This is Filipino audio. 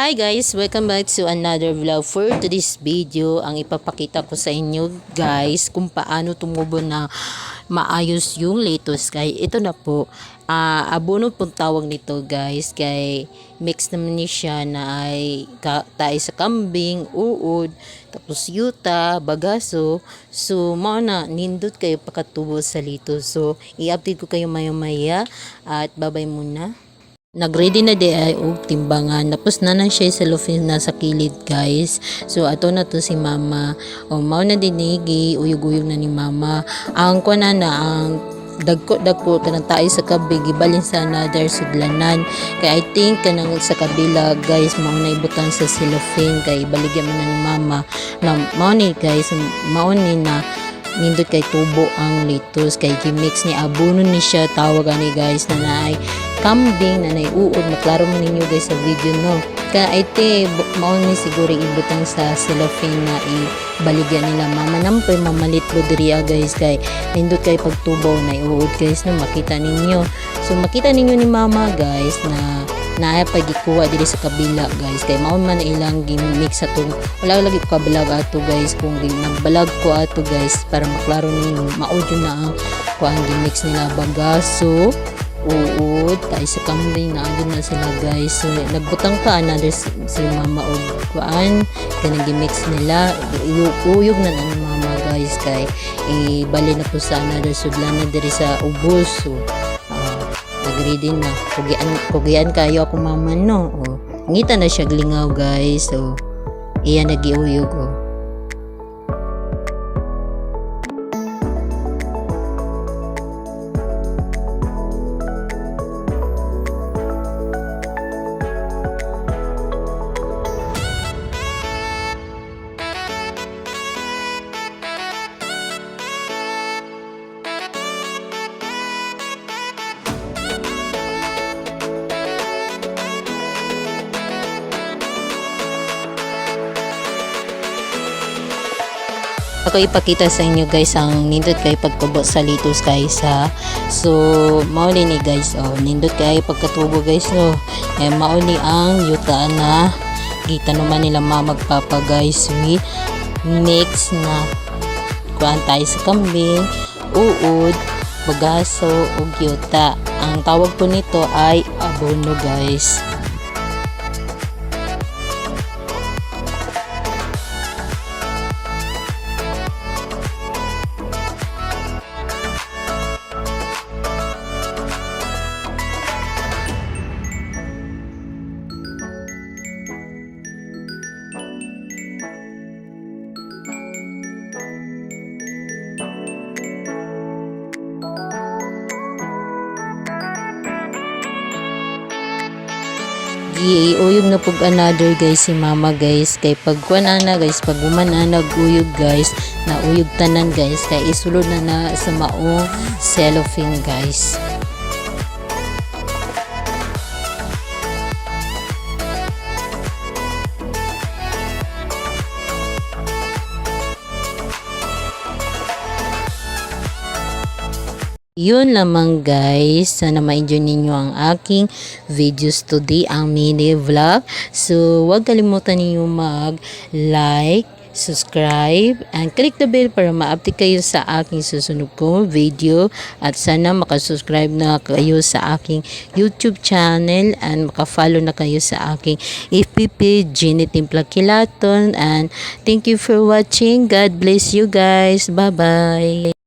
Hi guys! Welcome back to another vlog. For today's video, ang ipapakita ko sa inyo guys kung paano tumubo na maayos yung lettuce. Kaya ito na po, abono pong tawag nito guys. Kaya mix naman niya siya na ay tayo sa kambing, uod, tapos yuta, bagaso. So mao na, nindot kayo pakatubo sa lettuce. So i-update ko kayo maya-maya at babay muna. Nagready na di ay og timbangan. Tapos na siya sa cellophane na sa kilid guys. So ato na to si mama. O mao na dinigi uyog-uyog na ni mama. Ang kuana na ang dagko kanang tayo sa kabig gibalin sa another sudlanan. Kaya I think kanang sa kabila guys mao na ibutan sa cellophane kay baligyan man na ni mama. Na mao ni guys mao ni na nindot kay tubo ang lettuce kay gimix ni abono ni siya tawag ani guys na naay kambing na naiuod maklaro mo ninyo guys sa video no kaya ite mao ni siguro ibutang sa cellophane na ibaligyan nila mama nampoy mamalit po diriya guys kay nindot kay pagtubo na iuod guys no makita ninyo so makita ninyo ni mama guys na naaya pagikuha diri sa kabila guys kay mao man ilang gimix atong wala lagi ko kabalag ato guys kung nagbalag ko ato guys para maklaro ninyo maudyo na ang kuan gimix nila bagaso uod tayo sa kambing na andun na sila guys so nagbutang pa another si mama og kuan kanang gimix nila uyog na ng mama guys kay bali na po sa another sudlan na diri sa ubos so nagready na kugian kayo ako mama no ngita na siya glingaw guys so iya nagiuyog ako ipakita sa inyo guys ang nindot kay pagtubo sa lettuce guys ha so mao ni guys nindot kay pagkatubo guys no mao ni ang yuta na kita naman nila magpapa guys with mix na kuan tayo sa kambing uod bagaso ug yuta ang tawag po nito ay abono guys. Uyog na pug another guys si mama guys kay pagkuan ana guys pag umananag uyog guys na uyog tanan guys kay isulod na sa maong cellophane guys. Yun lamang guys, sana ma-enjoy ninyo ang aking videos today, ang mini vlog. So, huwag kalimutan ninyo mag-like, subscribe, and click the bell para ma-update kayo sa aking susunod kong video. At sana makasubscribe na kayo sa aking YouTube channel and makafollow na kayo sa aking FB Jenny Timpla Kilaton. And thank you for watching. God bless you guys. Bye-bye.